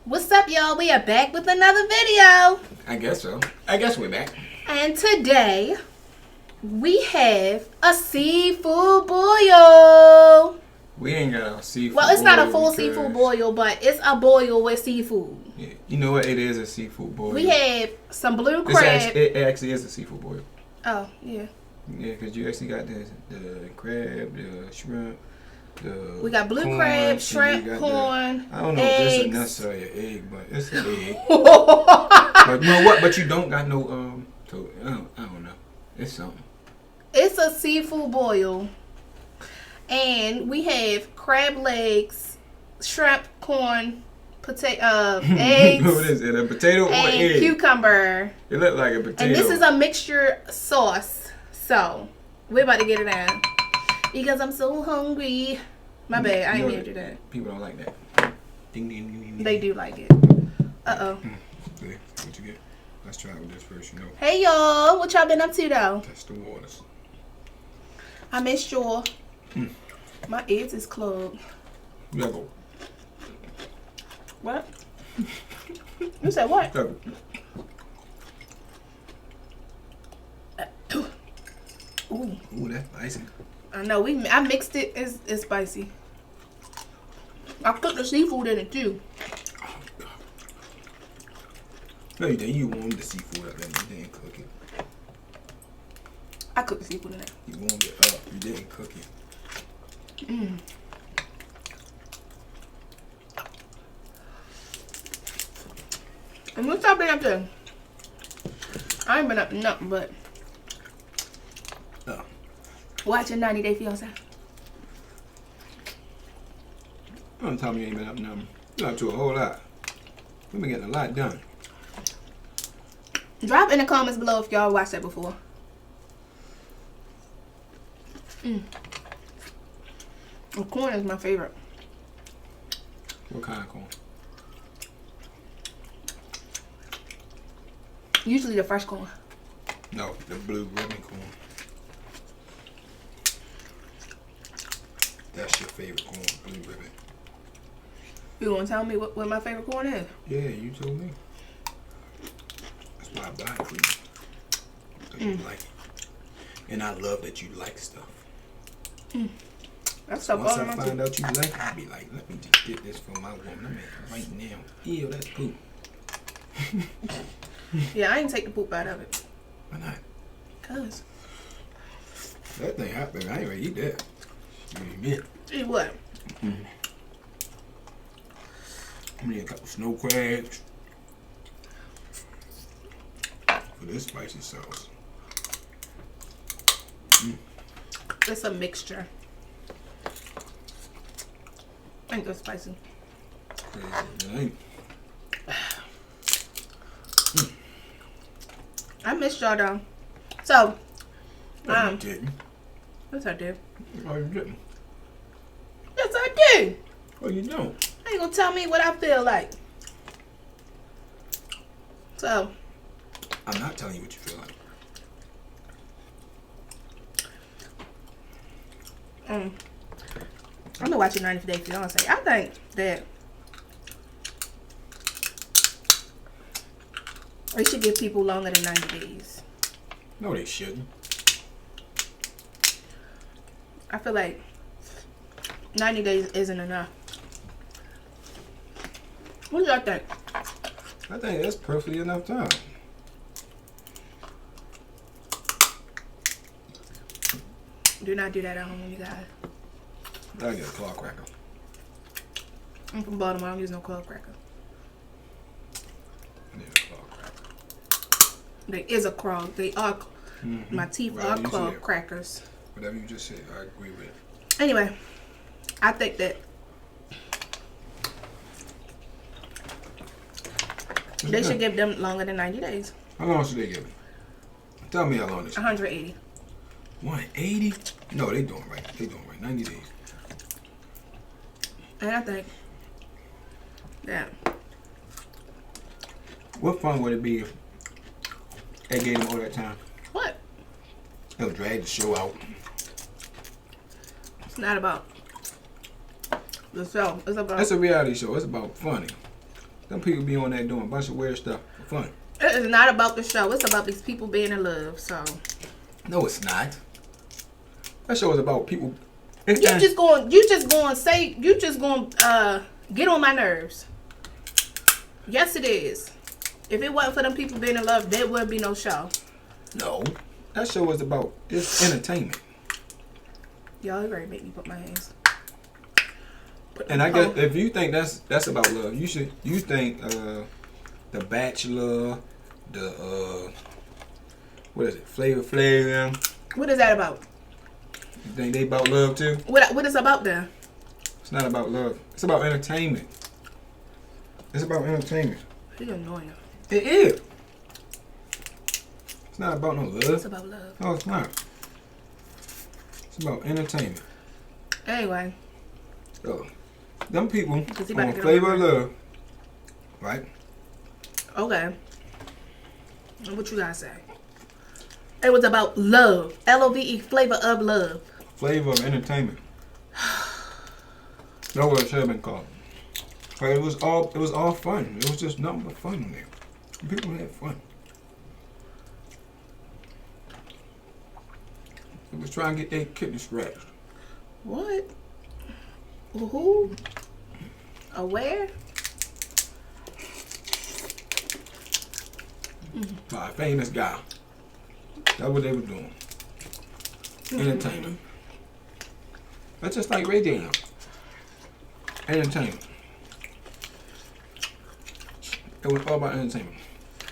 What's up, y'all? We are back with another video. I guess so. I guess we're back. And today, we have a seafood boil. We ain't got a seafood Well, it's not a boil full because- seafood boil, but it's a boil with seafood. Yeah, you know what? It is a seafood boil. We have some blue crab. It actually is a seafood boil. Oh, yeah. Yeah, because you actually got the crab, the shrimp, We got blue corn, crab, and shrimp, you got corn, I don't know if this is eggs. necessarily an egg, but it's an egg. But you know what? But you don't got no so I don't know. It's something. It's a seafood boil. And we have crab legs, shrimp, corn, potato, eggs, What is it? A potato or and egg? cucumber. It looked like a potato. And this is a mixture sauce. So, we're about to get it out. Because I'm so hungry. My bad, I ain't mean to do that. People don't like that. Ding, ding, ding, ding, ding. They do like it. Uh-oh. See, what you get? Let's try it with this first, you know. Hey, y'all. What y'all been up to, though? Test the waters. I missed y'all. My ears is clogged. You gotta go. What? You said what? Go. Ooh. Ooh, that's spicy. I know. I mixed it. It's spicy. I cooked the seafood in it, too. Oh, God. No, you didn't. You warmed the seafood up and you didn't cook it. I cooked the seafood in it. You warmed it up. You didn't cook it. And what y'all been up to? I ain't been up to nothing but watching 90 Day Fiancé. Don't tell me you ain't been up nothing. You're up to a whole lot. We've been getting a lot done. Drop in the comments below if y'all watched that before. The corn is my favorite. What kind of corn? Usually the fresh corn. No, the blue ribbon corn. That's your favorite corn, blue ribbon. You want to tell me what my favorite corn is? Yeah, you told me. That's why I buy it for you. Because you like it. And I love that you like stuff. That's so Once I good. find out you like it, I'll be like, let me just get this for my woman. I'm making right now. Ew, that's poop. Yeah, I ain't take the poop out of it. Why not? Cause That thing happened. I ain't ready to eat that. Eat eat what? I need a couple snow crabs for this spicy sauce. It's a mixture. Ain't that spicy? Crazy, it ain't. I missed y'all though. So, No, you didn't. yes I did. Oh, you didn't. Yes I did. Oh, you don't. I ain't gonna tell me what I feel like. So, I'm not telling you what you feel like. I've been watching 90 Day Fiancé. I think that we should give people longer than 90 days. No, they shouldn't. I feel like 90 days isn't enough. What do y'all think? I think that's perfectly enough time. Do not do that at home, you guys. I get a claw cracker. I'm from Baltimore. I don't use no club cracker. I need a claw cracker. There is a claw. They are. My teeth Right, are you claw said. crackers. Whatever you just said, I agree with it. Anyway, I think that they should give them longer than 90 days. How long should they give me? Tell me how long this. 180. 180? No, they doing right. They doing right. 90 days. And I think that What fun would it be if they gave them all that time? what? They'll drag the show out. It's not about the show. It's about That's a reality show. It's about funny. Them people be on there doing a bunch of weird stuff for fun. It is not about the show. It's about these people being in love. So. No, it's not. That show is about people. You just going get on my nerves. Yes, it is. If it wasn't for them people being in love, there would be no show. No. That show is about, it's entertainment. Y'all already make me put my hands. And I guess if you think that's about love, you think The Bachelor, what is it, Flavor Flav. What is that about? You think they about love too? What is about then? It's not about love. It's about entertainment. It's about entertainment. You're annoying. It is. It's not about no love. It's about love. No, it's not. It's about entertainment. Anyway. So, them people on Flavor of Love, right? Okay. What you gotta say? It was about love. L-O-V-E, flavor of love. Flavor of entertainment. That's what it should have been called. But it was all fun. It was just nothing but fun in there. People had fun. They was trying to get their kidney scratched. What? Who? Where? By a famous guy. That's what they were doing. Entertainment. That's just like radio. Entertainment. It was all about entertainment.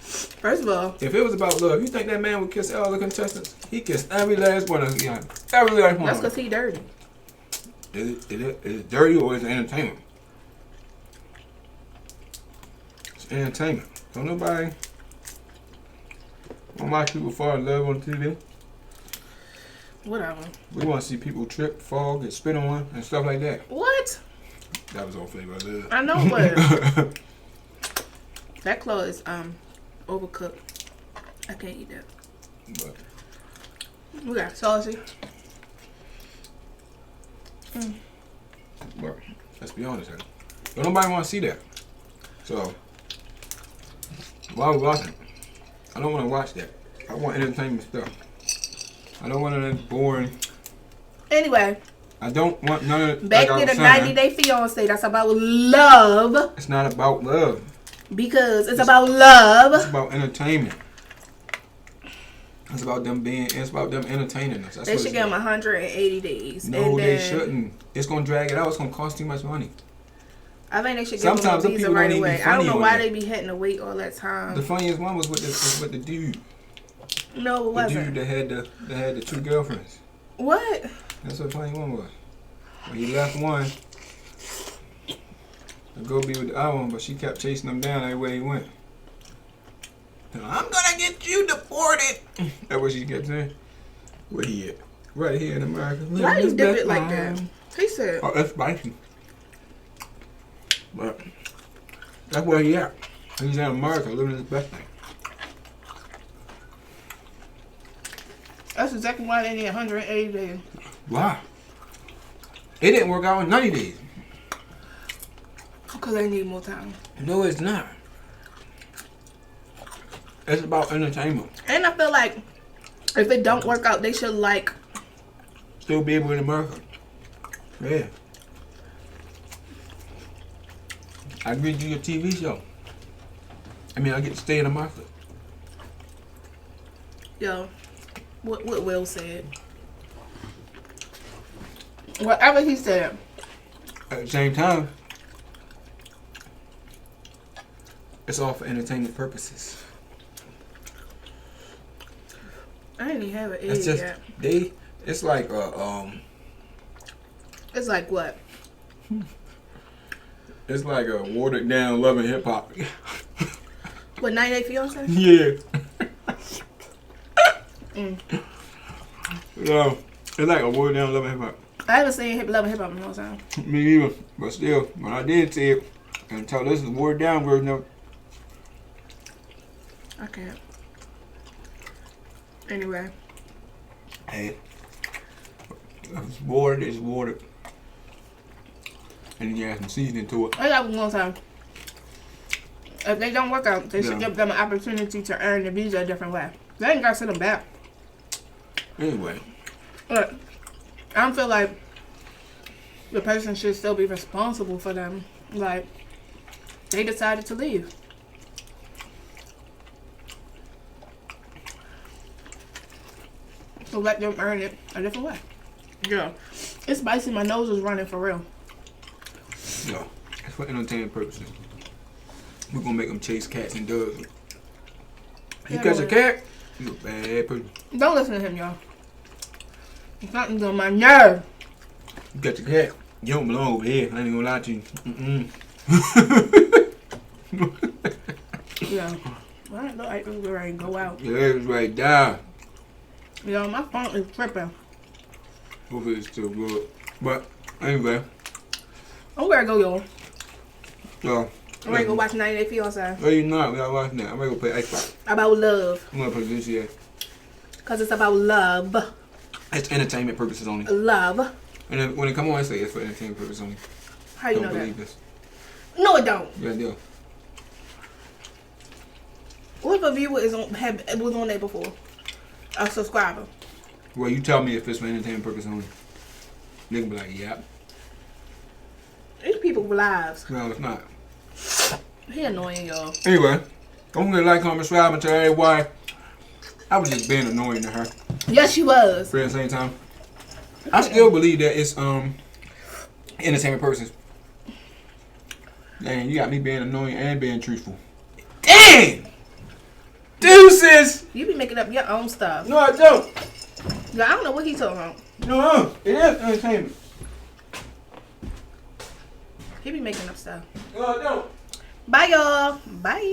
First of all, if it was about love, you think that man would kiss all the contestants? He kissed every last one of them. Every last one. That's because he dirty. Is it dirty or is it entertainment? It's entertainment. Don't nobody watch people fall in love on TV. Whatever. We want to see people trip, fall, get spit on, and stuff like that. What? That was on Flavor of Love. I know it was. That claw is overcooked. I can't eat that. But we got saucy. But let's be honest here. Don't nobody want to see that. So why are we watching? I don't want to watch that. I want entertainment stuff. I don't want that boring. Anyway. I don't want none of back to the 90 Day Fiance. That's about love. It's not about love. Because it's about love. It's about entertainment. It's about them entertaining us. They should give them 180 days. No, they shouldn't. It's going to drag it out. It's going to cost too much money. I think they should give them a visa right away. I don't know why they be having to wait all that time. The funniest one was with the dude. No, it wasn't. The dude that had the 2 girlfriends. What? That's what the funny one was. When he left one to go be with the other one, but she kept chasing him down everywhere he went. I'm gonna get you deported. That's what she kept saying. Where he at? Right here in America. Why you did it like that? He said. Oh, that's spicy. But that's where he at. He's in America living his best thing. That's exactly why they need 180 days. Why? It didn't work out in 90 days. Because they need more time. No, it's not. It's about entertainment. And I feel like if it don't work out, they should still be able in America. Yeah. I get you a TV show. I mean, I get to stay in America. Yo, what Will said. Whatever he said. At the same time, it's all for entertainment purposes. I didn't even have an egg yet. It's like It's like what? It's like a watered down Love and Hip Hop. What, 90 Day Fiance? Yeah. So, it's like a watered down Love and Hip Hop. I haven't seen Love and Hip Hop in a long time. Me either. But still, when I did see it, and tell this is a watered down version of it. I can't. Anyway. Hey. It's watered. And you add some seasoning to it. I got one more time. If they don't work out, they should give them an opportunity to earn the visa a different way. They ain't got to send them back. Anyway. Look, I don't feel like the person should still be responsible for them. Like, they decided to leave. So let them earn it a different way. Yeah. It's spicy. My nose is running for real. Yeah. That's for entertainment purposes. We're gonna make them chase cats and dogs. You catch a cat, you a bad person. Don't listen to him, y'all. Something's on my nerve. You catch a cat, you don't belong over here. I ain't gonna lie to you. Yeah. Alright, look like we're ready to go out. Your legs is right down. Yo, my phone is tripping. Hopefully it's still good. But anyway. I'm ready to go, y'all. So, I'm ready to go watch 90 Day Fiancé. No, you're not. We gotta watch that. I'm ready to go play Ice Pop. About love. I'm gonna play this year. Because it's about love. It's entertainment purposes only. Love. And then when it come on, I say it's for entertainment purposes only. How you Don't know believe that? this. No, it don't. Yeah, I do. What if a viewer was on there before? A subscriber. Well, you tell me if it's for entertainment purposes only. They can be like, yep. These people with lives. No, it's not. He annoying, y'all. Anyway, don't forget to like, comment, subscribe, and tell everybody I was just being annoying to her. Yes, she was. But at the same time, I still believe that it's entertainment purposes. Dang, you got me being annoying and being truthful. Dang! Deuces! You be making up your own stuff. No, I don't. Yeah, I don't know what he talking about. No, it is entertainment. He be making up stuff. No, I don't. Bye, y'all. Bye.